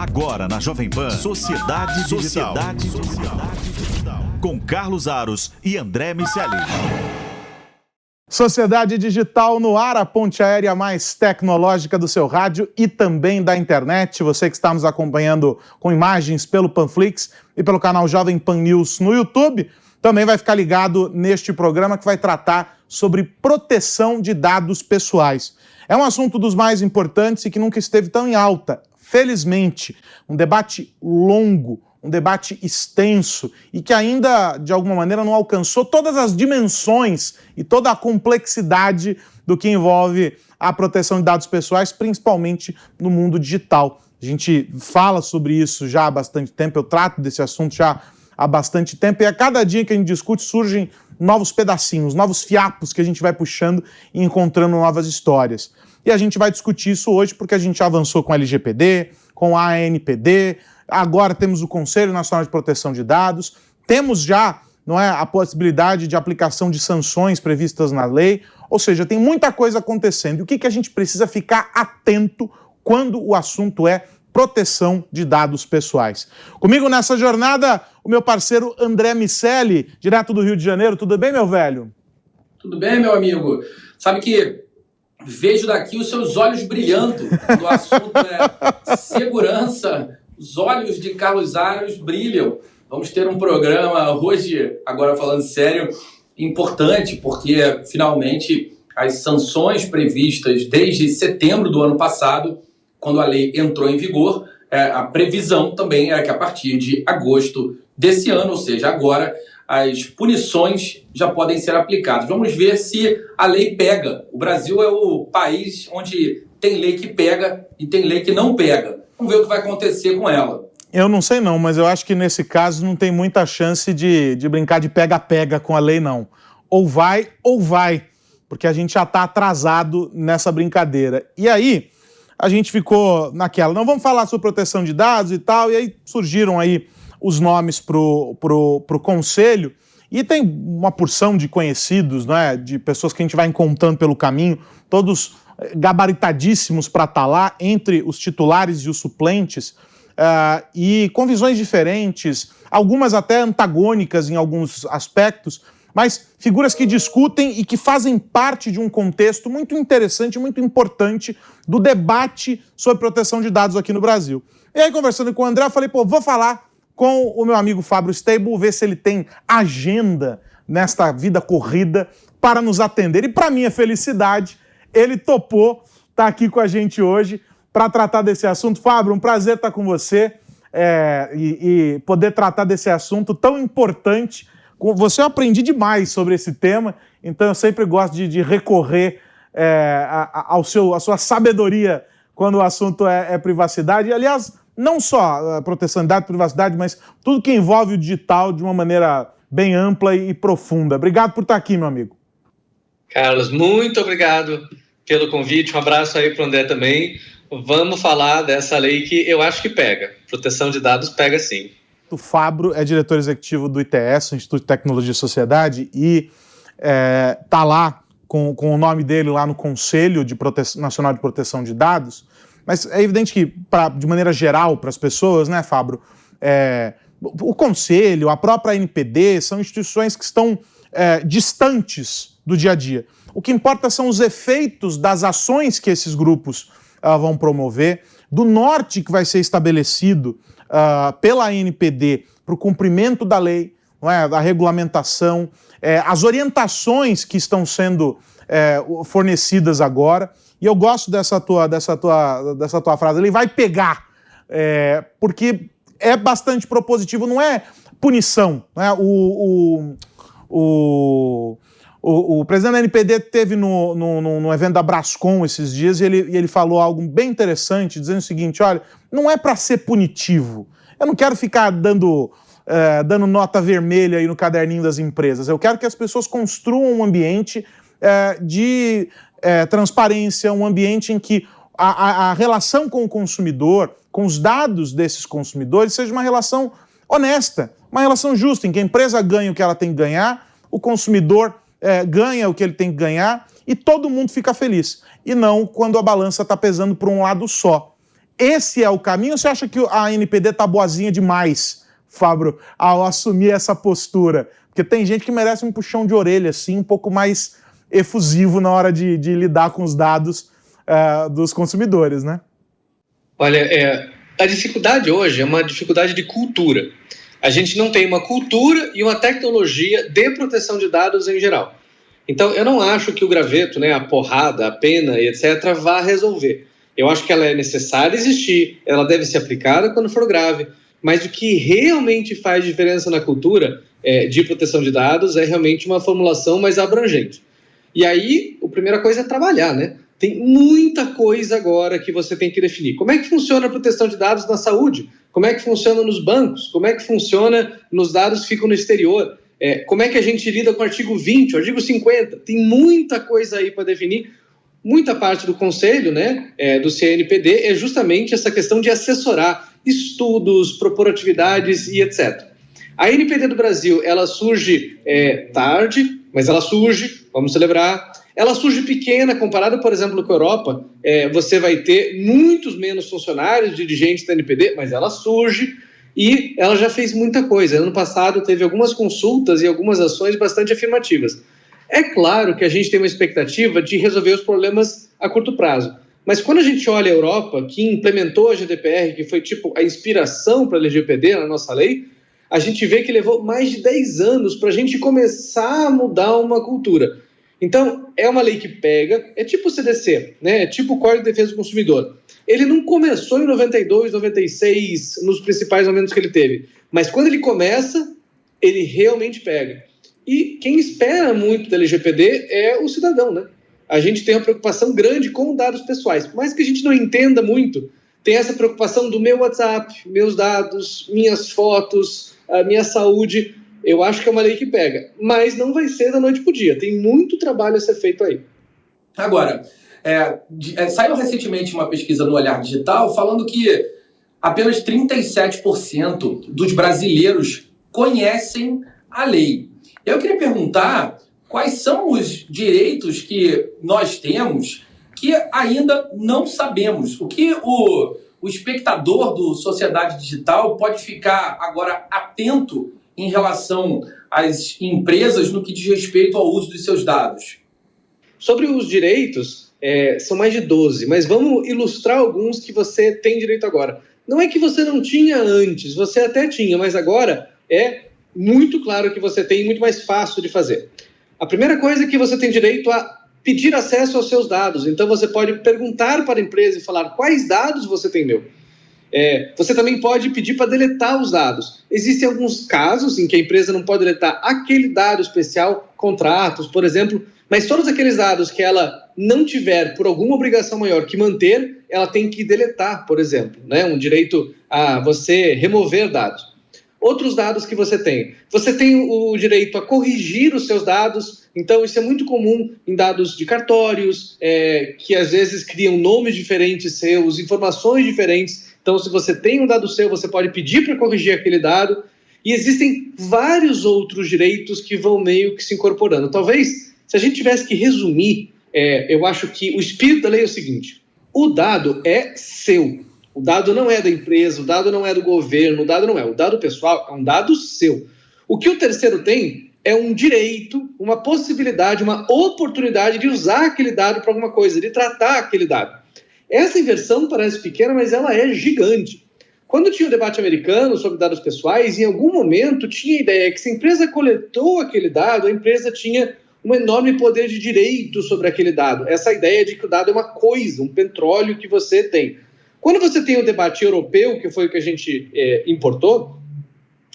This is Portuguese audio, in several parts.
Agora na Jovem Pan, Sociedade Digital. Com Carlos Aros e André Miceli. Sociedade Digital no ar, a ponte aérea mais tecnológica do seu rádio e também da internet. Você que está nos acompanhando com imagens pelo Panflix e pelo canal Jovem Pan News no YouTube, também vai ficar ligado neste programa que vai tratar sobre proteção de dados pessoais. É um assunto dos mais importantes e que nunca esteve tão em alta. Felizmente, um debate longo, um debate extenso e que ainda, de alguma maneira, não alcançou todas as dimensões e toda a complexidade do que envolve a proteção de dados pessoais, principalmente no mundo digital. A gente fala sobre isso já há bastante tempo, eu trato desse assunto já há bastante tempo e a cada dia que a gente discute surgem novos pedacinhos, novos fiapos que a gente vai puxando e encontrando novas histórias. E a gente vai discutir isso hoje porque a gente já avançou com a LGPD, com a ANPD, agora temos o Conselho Nacional de Proteção de Dados, temos já, não é, a possibilidade de aplicação de sanções previstas na lei, ou seja, tem muita coisa acontecendo. E o que a gente precisa ficar atento quando o assunto é proteção de dados pessoais? Comigo nessa jornada, o meu parceiro André Miceli, direto do Rio de Janeiro. Tudo bem, meu velho? Tudo bem, meu amigo. Sabe que vejo daqui os seus olhos brilhando quando o assunto é segurança. Os olhos de Carlos Aros brilham. Vamos ter um programa hoje, agora falando sério, importante, porque finalmente as sanções previstas desde setembro do ano passado, quando a lei entrou em vigor, a previsão também é que a partir de agosto desse ano, ou seja, agora, as punições já podem ser aplicadas. Vamos ver se a lei pega. O Brasil é o país onde tem lei que pega e tem lei que não pega. Vamos ver o que vai acontecer com ela. Eu não sei não, mas eu acho que nesse caso não tem muita chance de brincar de pega-pega com a lei, não. Ou vai, porque a gente já está atrasado nessa brincadeira. E aí, a gente ficou naquela, não vamos falar sobre proteção de dados e tal, e aí surgiram aí os nomes pro conselho, e tem uma porção de conhecidos, né, de pessoas que a gente vai encontrando pelo caminho, todos gabaritadíssimos para estar lá, entre os titulares e os suplentes, e com visões diferentes, algumas até antagônicas em alguns aspectos, mas figuras que discutem e que fazem parte de um contexto muito interessante, muito importante do debate sobre proteção de dados aqui no Brasil. E aí, conversando com o André, eu falei, vou falar com o meu amigo Fábio Stable, ver se ele tem agenda nesta vida corrida para nos atender. E para minha felicidade, ele topou estar aqui com a gente hoje para tratar desse assunto. Fábio, um prazer estar com você e poder tratar desse assunto tão importante. Com você eu aprendi demais sobre esse tema, então eu sempre gosto de recorrer à sua sabedoria quando o assunto é privacidade. E, aliás, não só proteção de dados, privacidade, mas tudo que envolve o digital de uma maneira bem ampla e profunda. Obrigado por estar aqui, meu amigo. Carlos, muito obrigado pelo convite. Um abraço aí para o André também. Vamos falar dessa lei que eu acho que pega. Proteção de dados pega sim. O Fábio é diretor executivo do ITS, Instituto de Tecnologia e Sociedade, e está lá com o nome dele lá no Conselho Nacional de Proteção de Dados. Mas é evidente que, de maneira geral, para as pessoas, né, Fábio, o Conselho, a própria ANPD, são instituições que estão distantes do dia a dia. O que importa são os efeitos das ações que esses grupos vão promover, do norte que vai ser estabelecido pela ANPD para o cumprimento da lei, não é? Da regulamentação, as orientações que estão sendo fornecidas agora. E eu gosto dessa tua frase, ele vai pegar, porque é bastante propositivo, não é punição. Não é? O presidente da NPD esteve no evento da Brascom esses dias e ele falou algo bem interessante, dizendo o seguinte, olha, não é para ser punitivo. Eu não quero ficar dando nota vermelha aí no caderninho das empresas. Eu quero que as pessoas construam um ambiente de transparência, um ambiente em que a relação com o consumidor, com os dados desses consumidores, seja uma relação honesta, uma relação justa, em que a empresa ganha o que ela tem que ganhar, o consumidor ganha o que ele tem que ganhar e todo mundo fica feliz. E não quando a balança está pesando para um lado só. esse é o caminho ou você acha que a NPD tá boazinha demais, Fábio, ao assumir essa postura? Porque tem gente que merece um puxão de orelha, assim, um pouco mais efusivo na hora de lidar com os dados dos consumidores, né? Olha, a dificuldade hoje é uma dificuldade de cultura. A gente não tem uma cultura e uma tecnologia de proteção de dados em geral. Então, eu não acho que o graveto, né, a porrada, a pena e etc., vá resolver. Eu acho que ela é necessária existir, ela deve ser aplicada quando for grave, mas o que realmente faz diferença na cultura de proteção de dados é realmente uma formulação mais abrangente. E aí, a primeira coisa é trabalhar, né? Tem muita coisa agora que você tem que definir. Como é que funciona a proteção de dados na saúde? Como é que funciona nos bancos? Como é que funciona nos dados que ficam no exterior? Como é que a gente lida com o artigo 20, o artigo 50? Tem muita coisa aí para definir. Muita parte do conselho, né, do CNPD é justamente essa questão de assessorar estudos, propor atividades e etc. A NPD do Brasil, ela surge tarde, mas ela surge, vamos celebrar. Ela surge pequena, comparada, por exemplo, com a Europa. Você vai ter muitos menos funcionários, dirigentes da NPD, mas ela surge e ela já fez muita coisa. Ano passado teve algumas consultas e algumas ações bastante afirmativas. É claro que a gente tem uma expectativa de resolver os problemas a curto prazo, mas quando a gente olha a Europa, que implementou a GDPR, que foi tipo a inspiração para a LGPD na nossa lei, a gente vê que levou mais de 10 anos para a gente começar a mudar uma cultura. Então, é uma lei que pega, é tipo o CDC, né? É tipo o Código de Defesa do Consumidor. Ele não começou em 92, 96, nos principais momentos que ele teve, mas quando ele começa, ele realmente pega. E quem espera muito da LGPD é o cidadão, né? A gente tem uma preocupação grande com dados pessoais, mas que a gente não entenda muito, tem essa preocupação do meu WhatsApp, meus dados, minhas fotos, a minha saúde. Eu acho que é uma lei que pega, mas não vai ser da noite para o dia. Tem muito trabalho a ser feito aí. Agora, saiu recentemente uma pesquisa no Olhar Digital falando que apenas 37% dos brasileiros conhecem a lei. Eu queria perguntar quais são os direitos que nós temos que ainda não sabemos. O que o espectador do Sociedade Digital pode ficar agora atento em relação às empresas no que diz respeito ao uso dos seus dados? Sobre os direitos, são mais de 12, mas vamos ilustrar alguns que você tem direito agora. Não é que você não tinha antes, você até tinha, mas agora é muito claro que você tem, muito mais fácil de fazer. A primeira coisa é que você tem direito a pedir acesso aos seus dados. Então você pode perguntar para a empresa e falar quais dados você tem meu. Você também pode pedir para deletar os dados. Existem alguns casos em que a empresa não pode deletar aquele dado especial, contratos, por exemplo, mas todos aqueles dados que ela não tiver por alguma obrigação maior que manter, ela tem que deletar, por exemplo, né? Um direito a você remover dados. Outros dados que você tem o direito a corrigir os seus dados. Então isso é muito comum em dados de cartórios, que às vezes criam nomes diferentes seus, informações diferentes. Então se você tem um dado seu, você pode pedir para corrigir aquele dado. E existem vários outros direitos que vão meio que se incorporando. Talvez, se a gente tivesse que resumir, eu acho que o espírito da lei é o seguinte: o dado é seu. O dado não é da empresa, o dado não é do governo, o dado não é. O dado pessoal é um dado seu. O que o terceiro tem é um direito, uma possibilidade, uma oportunidade de usar aquele dado para alguma coisa, de tratar aquele dado. Essa inversão parece pequena, mas ela é gigante. Quando tinha o debate americano sobre dados pessoais, em algum momento tinha a ideia que se a empresa coletou aquele dado, a empresa tinha um enorme poder de direito sobre aquele dado. Essa ideia de que o dado é uma coisa, um petróleo que você tem. Quando você tem o debate europeu, que foi o que a gente importou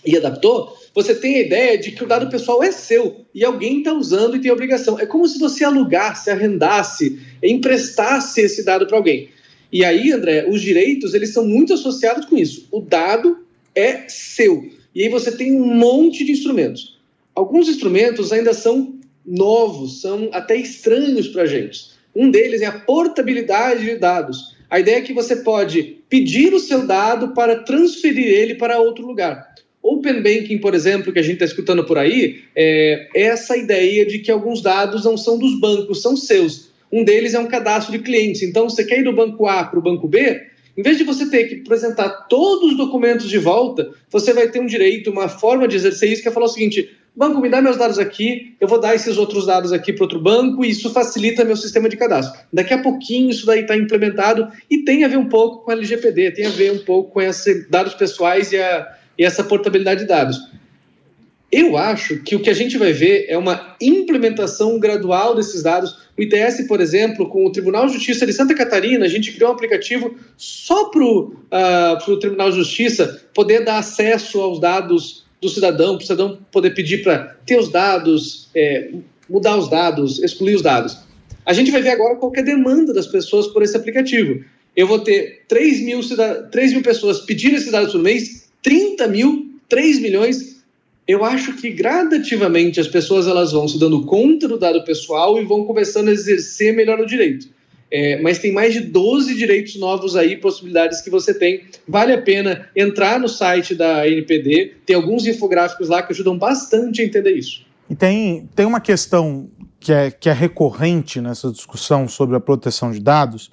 e adaptou, você tem a ideia de que o dado pessoal é seu e alguém está usando e tem obrigação. É como se você alugasse, arrendasse, emprestasse esse dado para alguém. E aí, André, os direitos eles são muito associados com isso. O dado é seu. E aí você tem um monte de instrumentos. Alguns instrumentos ainda são novos, são até estranhos para a gente. Um deles é a portabilidade de dados. A ideia é que você pode pedir o seu dado para transferir ele para outro lugar. Open Banking, por exemplo, que a gente está escutando por aí, é essa ideia de que alguns dados não são dos bancos, são seus. Um deles é um cadastro de clientes. Então, você quer ir do banco A para o banco B, Em vez de você ter que apresentar todos os documentos de volta, você vai ter um direito, uma forma de exercer isso, que é falar o seguinte: banco, me dá meus dados aqui, eu vou dar esses outros dados aqui para outro banco, e isso facilita meu sistema de cadastro. Daqui a pouquinho isso daí está implementado, e tem a ver um pouco com a LGPD, tem a ver um pouco com esses dados pessoais e essa portabilidade de dados. Eu acho que o que a gente vai ver é uma implementação gradual desses dados. O ITS, por exemplo, com o Tribunal de Justiça de Santa Catarina, a gente criou um aplicativo só para o Tribunal de Justiça poder dar acesso aos dados do cidadão, para o cidadão poder pedir para ter os dados, mudar os dados, excluir os dados. A gente vai ver agora qual que é a demanda das pessoas por esse aplicativo. Eu vou ter 3 mil pessoas pedindo esses dados por mês, 30 mil, 3 milhões. Eu acho que gradativamente as pessoas elas vão se dando conta do dado pessoal e vão começando a exercer melhor o direito. Mas tem mais de 12 direitos novos aí, possibilidades que você tem. Vale a pena entrar no site da ANPD, tem alguns infográficos lá que ajudam bastante a entender isso. E tem uma questão que é recorrente nessa discussão sobre a proteção de dados,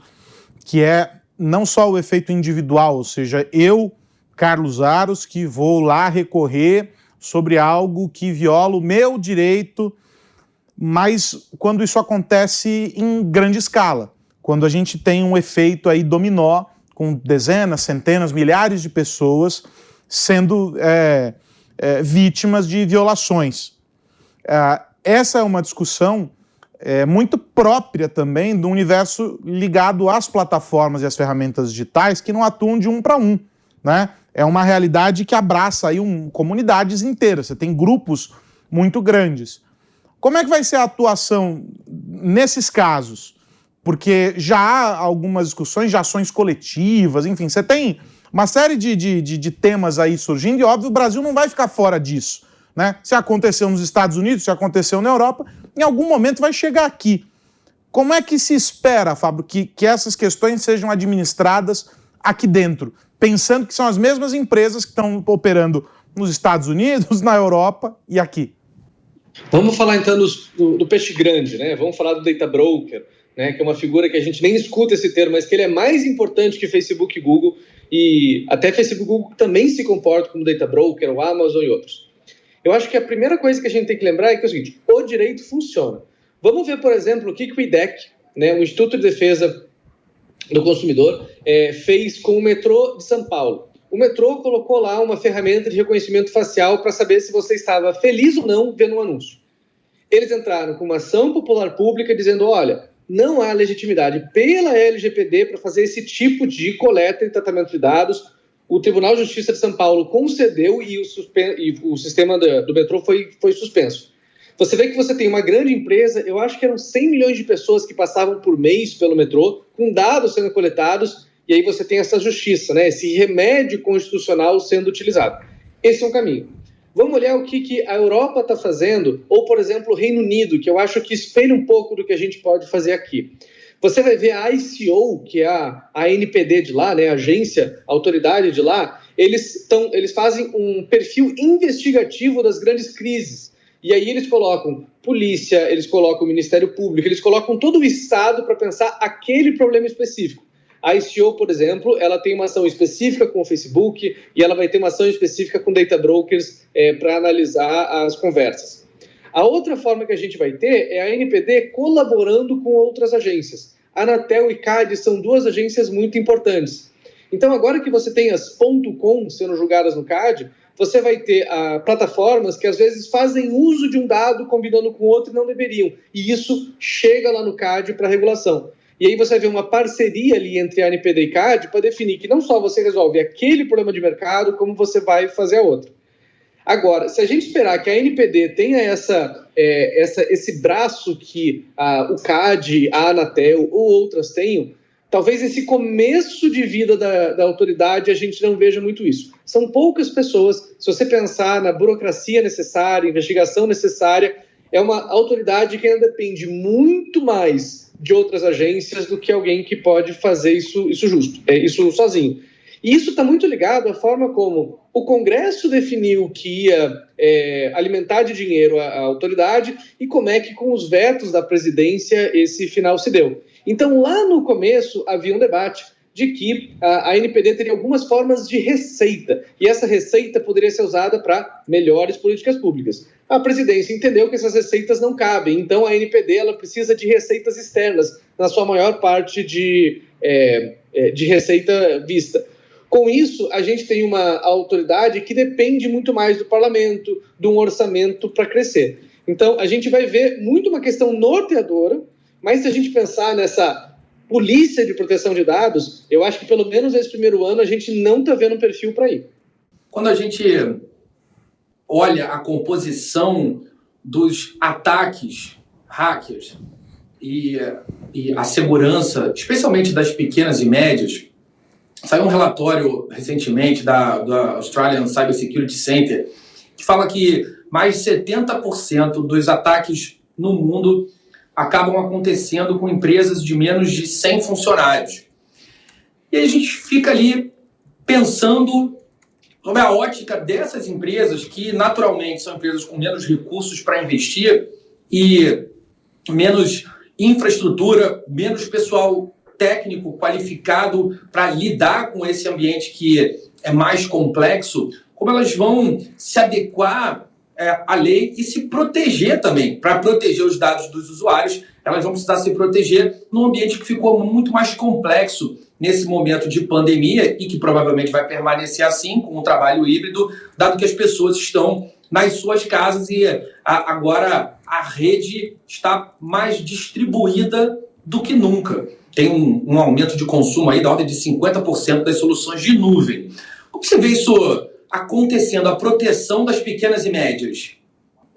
que é não só o efeito individual, ou seja, eu, Carlos Aros, que vou lá recorrer sobre algo que viola o meu direito, mas quando isso acontece em grande escala, quando a gente tem um efeito aí dominó, com dezenas, centenas, milhares de pessoas sendo vítimas de violações. Essa é uma discussão muito própria também do universo ligado às plataformas e às ferramentas digitais que não atuam de um para um, né? É uma realidade que abraça aí comunidades inteiras, você tem grupos muito grandes. Como é que vai ser a atuação nesses casos? Porque já há algumas discussões de ações coletivas, enfim, você tem uma série de temas aí surgindo e, óbvio, o Brasil não vai ficar fora disso, né? Se aconteceu nos Estados Unidos, se aconteceu na Europa, em algum momento vai chegar aqui. Como é que se espera, Fábio, que essas questões sejam administradas aqui dentro, pensando que são as mesmas empresas que estão operando nos Estados Unidos, na Europa e aqui? Vamos falar então do peixe grande, né? Vamos falar do data broker, né? Que é uma figura que a gente nem escuta esse termo, mas que ele é mais importante que Facebook e Google, e até Facebook e Google também se comportam como data broker, o Amazon e outros. Eu acho que a primeira coisa que a gente tem que lembrar é que é o seguinte: o direito funciona. Vamos ver, por exemplo, o que o IDEC, né, o Instituto de Defesa do Consumidor, fez com o metrô de São Paulo. O metrô colocou lá uma ferramenta de reconhecimento facial para saber se você estava feliz ou não vendo um anúncio. Eles entraram com uma ação popular pública dizendo: olha, não há legitimidade pela LGPD para fazer esse tipo de coleta e tratamento de dados. O Tribunal de Justiça de São Paulo concedeu e o sistema do metrô foi suspenso. Você vê que você tem uma grande empresa, eu acho que eram 100 milhões de pessoas que passavam por mês pelo metrô, com dados sendo coletados, e aí você tem essa justiça, né? Esse remédio constitucional sendo utilizado. Esse é um caminho. Vamos olhar o que a Europa está fazendo, ou, por exemplo, o Reino Unido, que eu acho que espelha um pouco do que a gente pode fazer aqui. Você vai ver a ICO, que é a ANPD de lá, né, a agência, a autoridade de lá, eles fazem um perfil investigativo das grandes crises. E aí eles colocam polícia, eles colocam o Ministério Público, eles colocam todo o Estado para pensar aquele problema específico. A ICO, por exemplo, ela tem uma ação específica com o Facebook e ela vai ter uma ação específica com data brokers para analisar as conversas. A outra forma que a gente vai ter é a ANPD colaborando com outras agências. A Anatel e CAD são duas agências muito importantes. Então, agora que você tem as .com sendo julgadas no CAD, você vai ter plataformas que às vezes fazem uso de um dado combinando com outro e não deveriam. E isso chega lá no CAD para regulação. E aí você vai ver uma parceria ali entre a ANPD e CAD para definir que não só você resolve aquele problema de mercado, como você vai fazer a outra. Agora, se a gente esperar que a ANPD tenha esse braço que o CAD, a Anatel ou outras tenham, talvez esse começo de vida da autoridade a gente não veja muito isso. São poucas pessoas. Se você pensar na burocracia necessária, investigação necessária, é uma autoridade que ainda depende muito mais de outras agências do que alguém que pode fazer isso sozinho. E isso está muito ligado à forma como o Congresso definiu que ia alimentar de dinheiro a autoridade e como é que com os vetos da presidência esse final se deu. Então, lá no começo havia um debate de que a NPD teria algumas formas de receita, e essa receita poderia ser usada para melhores políticas públicas. A presidência entendeu que essas receitas não cabem, então a NPD ela precisa de receitas externas, na sua maior parte de receita vista. Com isso, a gente tem uma autoridade que depende muito mais do parlamento, de um orçamento para crescer. Então, a gente vai ver muito uma questão norteadora, mas se a gente pensar nessa polícia de proteção de dados, eu acho que pelo menos esse primeiro ano a gente não está vendo um perfil para ir. Quando a gente olha a composição dos ataques hackers e a segurança, especialmente das pequenas e médias, saiu um relatório recentemente da Australian Cybersecurity Center que fala que mais de 70% dos ataques no mundo acabam acontecendo com empresas de menos de 100 funcionários. E a gente fica ali pensando sobre a ótica dessas empresas, que naturalmente são empresas com menos recursos para investir e menos infraestrutura, menos pessoal técnico qualificado para lidar com esse ambiente que é mais complexo, como elas vão se adequar à lei e se proteger também. Para proteger os dados dos usuários, elas vão precisar se proteger num ambiente que ficou muito mais complexo nesse momento de pandemia e que provavelmente vai permanecer assim, com um trabalho híbrido, dado que as pessoas estão nas suas casas e agora a rede está mais distribuída do que nunca. Tem um aumento de consumo aí da ordem de 50% das soluções de nuvem. Como você vê isso acontecendo, a proteção das pequenas e médias?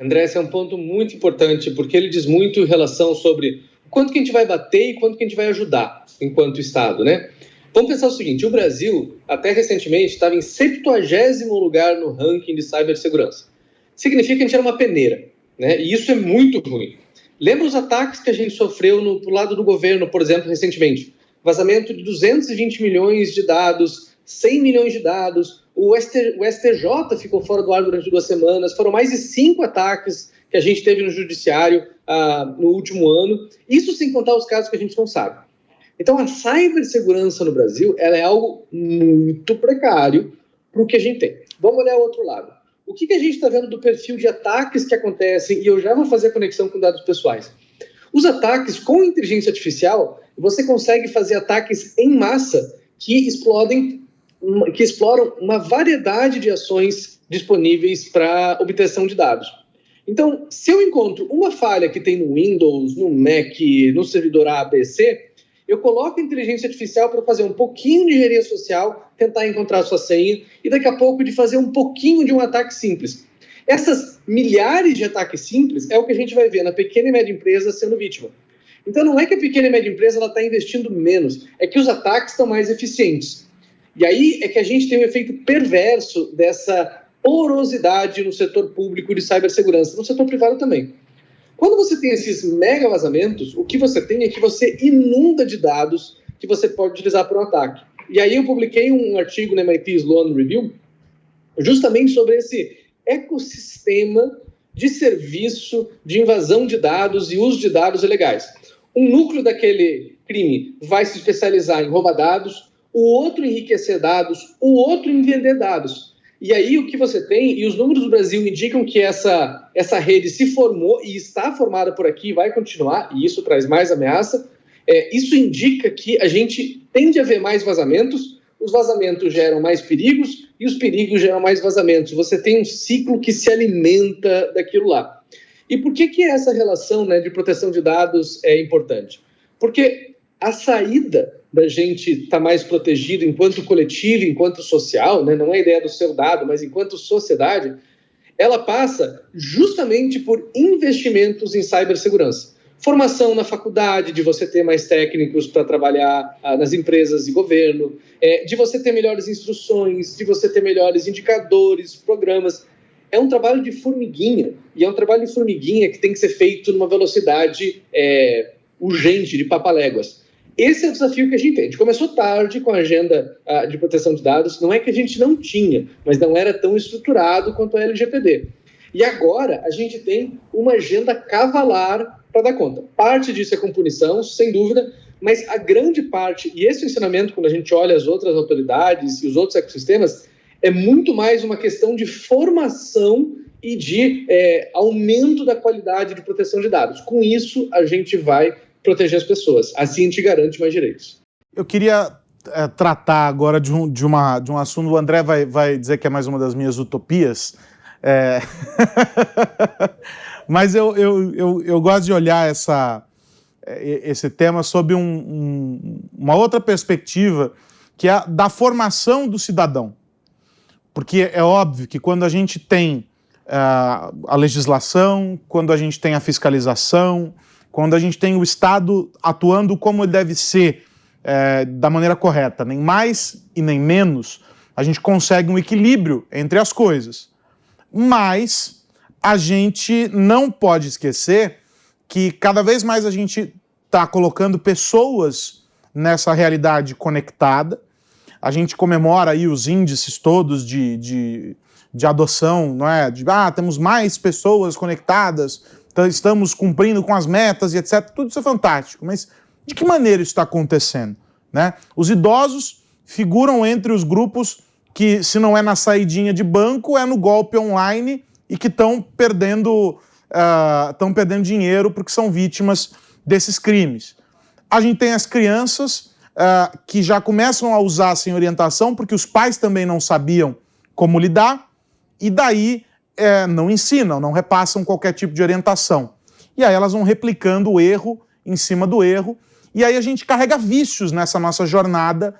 André, esse é um ponto muito importante, porque ele diz muito em relação sobre o quanto que a gente vai bater e quanto que a gente vai ajudar enquanto Estado, né? Vamos pensar o seguinte, o Brasil, até recentemente, estava em 70º lugar no ranking de cibersegurança. Significa que a gente era uma peneira, né? E isso é muito ruim. Lembra os ataques que a gente sofreu do lado do governo, por exemplo, recentemente? Vazamento de 220 milhões de dados, 100 milhões de dados, o STJ ficou fora do ar durante 2 semanas, foram mais de 5 ataques que a gente teve no judiciário no último ano, isso sem contar os casos que a gente não sabe. Então, a cibersegurança no Brasil ela é algo muito precário para o que a gente tem. Vamos olhar o outro lado. O que a gente está vendo do perfil de ataques que acontecem, e eu já vou fazer a conexão com dados pessoais. Os ataques com inteligência artificial, você consegue fazer ataques em massa que exploram uma variedade de ações disponíveis para obtenção de dados. Então, se eu encontro uma falha que tem no Windows, no Mac, no servidor A, B, C, eu coloco a inteligência artificial para fazer um pouquinho de engenharia social, tentar encontrar a sua senha, e daqui a pouco de fazer um pouquinho de um ataque simples. Essas milhares de ataques simples é o que a gente vai ver na pequena e média empresa sendo vítima. Então não é que a pequena e média empresa está investindo menos, é que os ataques estão mais eficientes. E aí é que a gente tem um efeito perverso dessa porosidade no setor público de cibersegurança, no setor privado também. Quando você tem esses mega vazamentos, o que você tem é que você inunda de dados que você pode utilizar para um ataque. E aí eu publiquei um artigo no MIT Sloan Review justamente sobre esse ecossistema de serviço de invasão de dados e uso de dados ilegais. Um núcleo daquele crime vai se especializar em roubar dados, o outro em enriquecer dados, o outro em vender dados. E aí o que você tem, e os números do Brasil indicam que essa rede se formou e está formada por aqui, vai continuar, e isso traz mais ameaça. Isso indica que a gente tende a ver mais vazamentos, os vazamentos geram mais perigos e os perigos geram mais vazamentos. Você tem um ciclo que se alimenta daquilo lá. E por que essa relação, né, de proteção de dados é importante? Porque a saída da gente estar mais protegido enquanto coletivo, enquanto social, né, não é a ideia do seu dado, mas enquanto sociedade, ela passa justamente por investimentos em cibersegurança. Formação na faculdade, de você ter mais técnicos para trabalhar nas empresas e governo, de você ter melhores instruções, de você ter melhores indicadores, programas. É um trabalho de formiguinha, e é um trabalho de formiguinha que tem que ser feito numa velocidade urgente, de papaléguas. Esse é o desafio que a gente tem. A gente começou tarde com a agenda de proteção de dados, não é que a gente não tinha, mas não era tão estruturado quanto a LGPD. E agora a gente tem uma agenda cavalar para dar conta. Parte disso é com punição, sem dúvida, Mas a grande parte, e esse ensinamento, quando a gente olha as outras autoridades e os outros ecossistemas, é muito mais uma questão de formação e de aumento da qualidade de proteção de dados. Com isso, a gente vai proteger as pessoas. Assim a gente garante mais direitos. Eu queria tratar agora de um assunto, o André vai dizer que é mais uma das minhas utopias, mas eu gosto de olhar esse tema sob uma outra perspectiva, que é a da formação do cidadão. Porque é óbvio que quando a gente tem a legislação, quando a gente tem a fiscalização, quando a gente tem o Estado atuando como ele deve ser, da maneira correta, nem mais e nem menos, a gente consegue um equilíbrio entre as coisas. Mas a gente não pode esquecer que cada vez mais a gente está colocando pessoas nessa realidade conectada. A gente comemora aí os índices todos de adoção, não é? Temos mais pessoas conectadas, estamos cumprindo com as metas e etc. Tudo isso é fantástico, mas de que maneira isso está acontecendo, né? Os idosos figuram entre os grupos que, se não é na saidinha de banco, é no golpe online e que estão perdendo dinheiro porque são vítimas desses crimes. A gente tem as crianças que já começam a usar sem orientação porque os pais também não sabiam como lidar e daí não ensinam, não repassam qualquer tipo de orientação. E aí elas vão replicando o erro em cima do erro e aí a gente carrega vícios nessa nossa jornada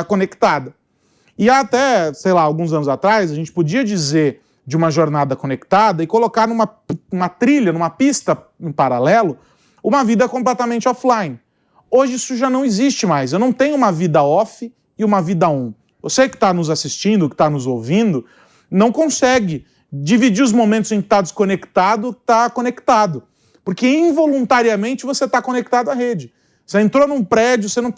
conectada. E até, sei lá, alguns anos atrás, a gente podia dizer de uma jornada conectada e colocar numa trilha, numa pista em paralelo, uma vida completamente offline. Hoje isso já não existe mais. Eu não tenho uma vida off e uma vida on. Você que está nos assistindo, que está nos ouvindo, não consegue dividir os momentos em que está desconectado, está conectado. Porque involuntariamente você está conectado à rede. Você entrou num prédio, você não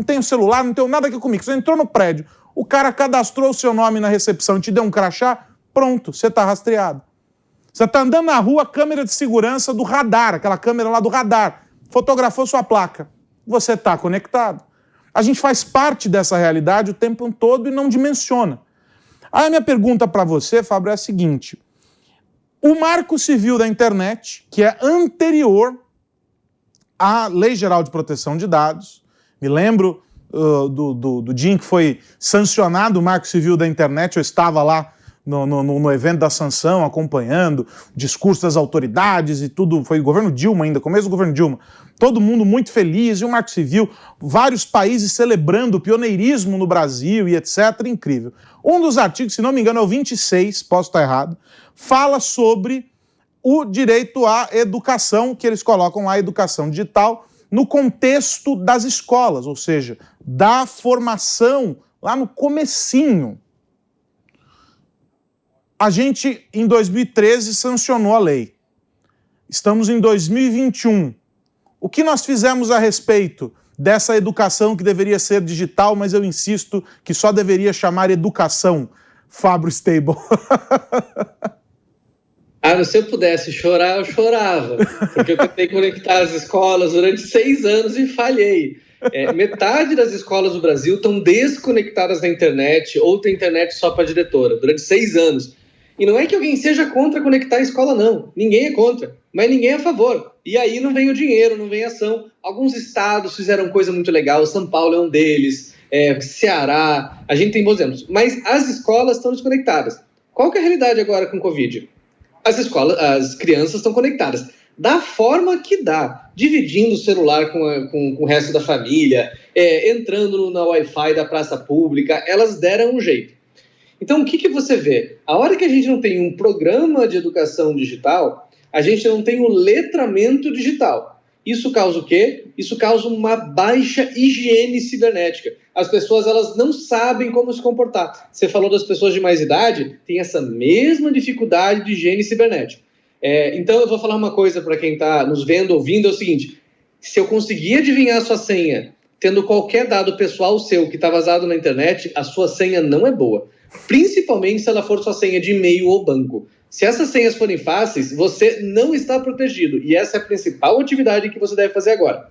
tem o celular, não tem nada aqui comigo. Você entrou no prédio, o cara cadastrou o seu nome na recepção e te deu um crachá, pronto, você está rastreado. Você está andando na rua, a câmera de segurança do radar, aquela câmera lá do radar, fotografou sua placa. Você está conectado. A gente faz parte dessa realidade o tempo todo e não dimensiona. Aí a minha pergunta para você, Fábio, é a seguinte. O Marco Civil da Internet, que é anterior à Lei Geral de Proteção de Dados, me lembro do dia em que foi sancionado o Marco Civil da Internet, eu estava lá no evento da sanção, acompanhando o discurso das autoridades e tudo, foi o governo Dilma ainda, começo do governo Dilma, todo mundo muito feliz, e o Marco Civil, vários países celebrando o pioneirismo no Brasil e etc, incrível. Um dos artigos, se não me engano, é o 26, posso estar errado, fala sobre o direito à educação, que eles colocam lá, a educação digital, no contexto das escolas, ou seja, da formação lá no comecinho. A gente, em 2013, sancionou a lei. Estamos em 2021. O que nós fizemos a respeito dessa educação que deveria ser digital, mas eu insisto que só deveria chamar educação, Fábio Stable? Se eu pudesse chorar, eu chorava. Porque eu tentei conectar as escolas durante 6 anos e falhei. Metade das escolas do Brasil estão desconectadas da internet ou tem internet só para diretora, durante 6 anos. E não é que alguém seja contra conectar a escola, não. Ninguém é contra, mas ninguém é a favor. E aí não vem o dinheiro, não vem a ação. Alguns estados fizeram coisa muito legal, São Paulo é um deles, Ceará, a gente tem bons exemplos. Mas as escolas estão desconectadas. Qual que é a realidade agora com o Covid? As crianças estão conectadas da forma que dá, dividindo o celular com o resto da família, entrando na Wi-Fi da praça pública, elas deram um jeito. Então, o que você vê? A hora que a gente não tem um programa de educação digital, a gente não tem o letramento digital. Isso causa o quê? Isso causa uma baixa higiene cibernética. As pessoas, elas não sabem como se comportar. Você falou das pessoas de mais idade, tem essa mesma dificuldade de higiene cibernética. Então, eu vou falar uma coisa para quem está nos vendo, ouvindo, é o seguinte: se eu conseguir adivinhar a sua senha, tendo qualquer dado pessoal seu que está vazado na internet, a sua senha não é boa. Principalmente se ela for sua senha de e-mail ou banco. Se essas senhas forem fáceis, você não está protegido. E essa é a principal atividade que você deve fazer agora.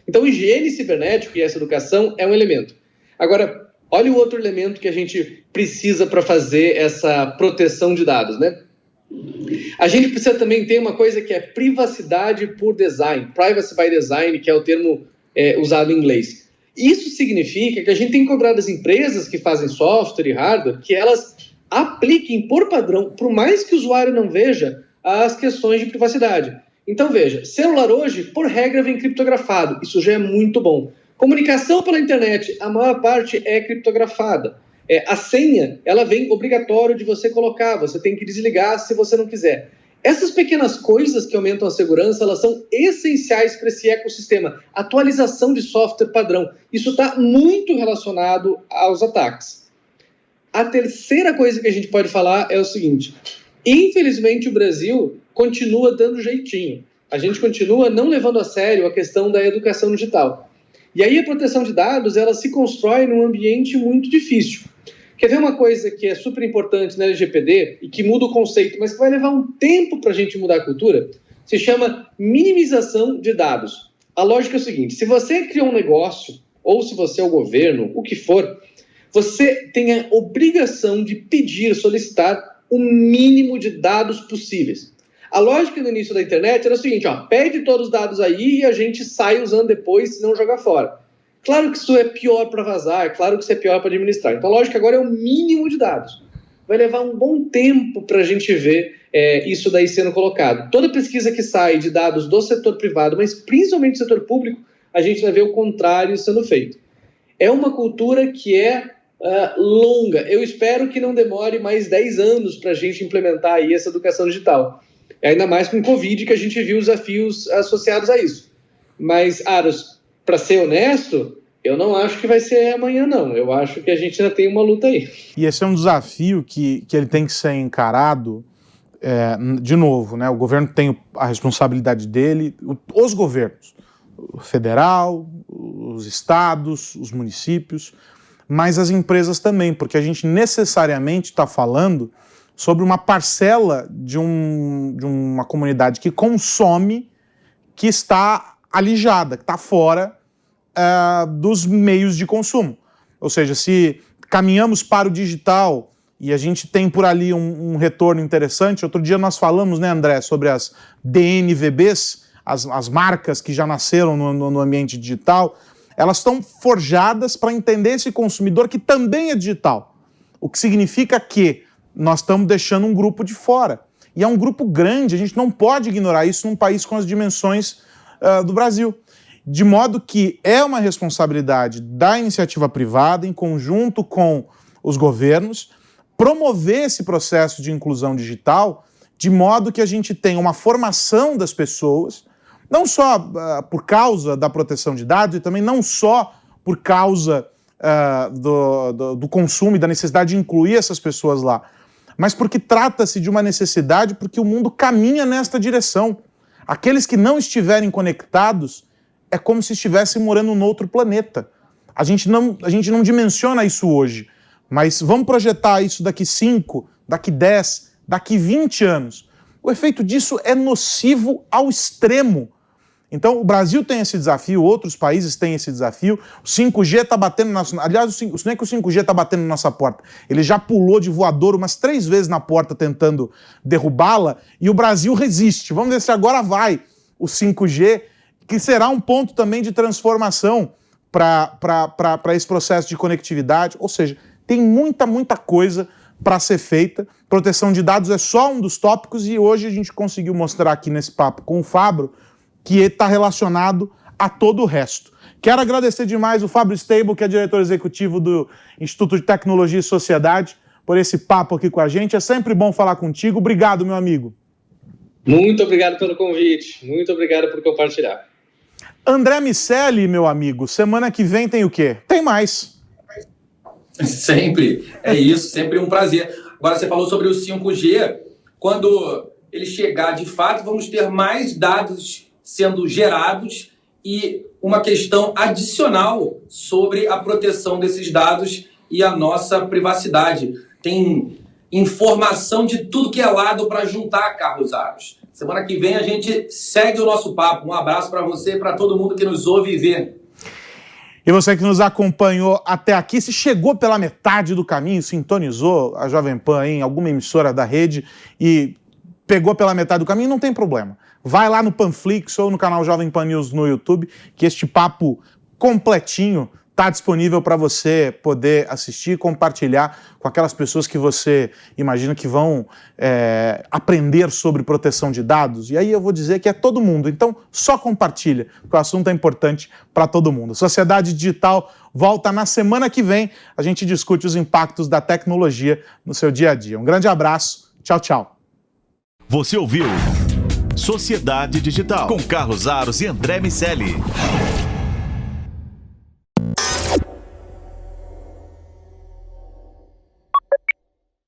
Então, higiene cibernética e essa educação é um elemento. Agora, olha o outro elemento que a gente precisa para fazer essa proteção de dados, né? A gente precisa também ter uma coisa que é privacidade por design, privacy by design, que é o termo usado em inglês. Isso significa que a gente tem que cobrar das empresas que fazem software e hardware que elas apliquem por padrão, por mais que o usuário não veja, as questões de privacidade. Então, veja, celular hoje, por regra, vem criptografado. Isso já é muito bom. Comunicação pela internet, a maior parte é criptografada. A senha, ela vem obrigatório de você colocar, você tem que desligar se você não quiser. Essas pequenas coisas que aumentam a segurança, elas são essenciais para esse ecossistema. Atualização de software padrão. Isso está muito relacionado aos ataques. A terceira coisa que a gente pode falar é o seguinte: infelizmente o Brasil continua dando jeitinho. A gente continua não levando a sério a questão da educação digital. E aí a proteção de dados, ela se constrói num ambiente muito difícil. Quer ver uma coisa que é super importante na LGPD e que muda o conceito, mas que vai levar um tempo para a gente mudar a cultura? Se chama minimização de dados. A lógica é o seguinte: se você criou um negócio, ou se você é o governo, o que for, você tem a obrigação de pedir, solicitar o mínimo de dados possíveis. A lógica no início da internet era o seguinte: pede todos os dados aí e a gente sai usando depois, se não jogar fora. Claro que isso é pior para vazar, claro que isso é pior para administrar. Então a lógica agora é o mínimo de dados. Vai levar um bom tempo para a gente ver isso daí sendo colocado. Toda pesquisa que sai de dados do setor privado, mas principalmente do setor público, a gente vai ver o contrário sendo feito. É uma cultura que é longa. Eu espero que não demore mais 10 anos para a gente implementar aí essa educação digital. Ainda mais com o Covid, que a gente viu os desafios associados a isso. Mas, Aros, para ser honesto, eu não acho que vai ser amanhã, não. Eu acho que a gente ainda tem uma luta aí. E esse é um desafio que ele tem que ser encarado, de novo, né? O governo tem a responsabilidade dele, os governos, o federal, os estados, os municípios, mas as empresas também, porque a gente necessariamente está falando sobre uma parcela de uma comunidade que consome, que está alijada, que está fora dos meios de consumo. Ou seja, se caminhamos para o digital e a gente tem por ali um retorno interessante, outro dia nós falamos, né, André, sobre as DNVBs, as marcas que já nasceram no ambiente digital, elas estão forjadas para entender esse consumidor que também é digital. O que significa que nós estamos deixando um grupo de fora. E é um grupo grande, a gente não pode ignorar isso num país com as dimensões do Brasil. De modo que é uma responsabilidade da iniciativa privada, em conjunto com os governos, promover esse processo de inclusão digital, de modo que a gente tenha uma formação das pessoas, não só por causa da proteção de dados, e também não só por causa do consumo e da necessidade de incluir essas pessoas lá, mas porque trata-se de uma necessidade, porque o mundo caminha nesta direção. Aqueles que não estiverem conectados é como se estivessem morando num outro planeta. A gente não dimensiona isso hoje, mas vamos projetar isso daqui 5, daqui 10, daqui 20 anos. O efeito disso é nocivo ao extremo. Então, o Brasil tem esse desafio, outros países têm esse desafio. O 5G está batendo na nossa... Aliás, não é que o 5G está batendo na nossa porta. Ele já pulou de voador umas 3 vezes na porta tentando derrubá-la e o Brasil resiste. Vamos ver se agora vai o 5G, que será um ponto também de transformação para esse processo de conectividade. Ou seja, tem muita coisa para ser feita. Proteção de dados é só um dos tópicos e hoje a gente conseguiu mostrar aqui nesse papo com o Fabro que está relacionado a todo o resto. Quero agradecer demais o Fábio Stable, que é diretor executivo do Instituto de Tecnologia e Sociedade, por esse papo aqui com a gente. É sempre bom falar contigo. Obrigado, meu amigo. Muito obrigado pelo convite. Muito obrigado por compartilhar. André Miceli, meu amigo, semana que vem tem o quê? Tem mais. Sempre. É isso, sempre um prazer. Agora, você falou sobre o 5G. Quando ele chegar, de fato, vamos ter mais dados sendo gerados e uma questão adicional sobre a proteção desses dados e a nossa privacidade. Tem informação de tudo que é lado para juntar, Carlos Aros. Semana que vem a gente segue o nosso papo. Um abraço para você e para todo mundo que nos ouve e vê. E você que nos acompanhou até aqui, se chegou pela metade do caminho, sintonizou a Jovem Pan em alguma emissora da rede e pegou pela metade do caminho, não tem problema. Vai lá no Panflix ou no canal Jovem Pan News no YouTube, que este papo completinho está disponível para você poder assistir e compartilhar com aquelas pessoas que você imagina que vão aprender sobre proteção de dados. E aí eu vou dizer que é todo mundo. Então, só compartilha, porque o assunto é importante para todo mundo. Sociedade Digital volta na semana que vem. A gente discute os impactos da tecnologia no seu dia a dia. Um grande abraço. Tchau, tchau. Você ouviu Sociedade Digital com Carlos Aros e André Miceli.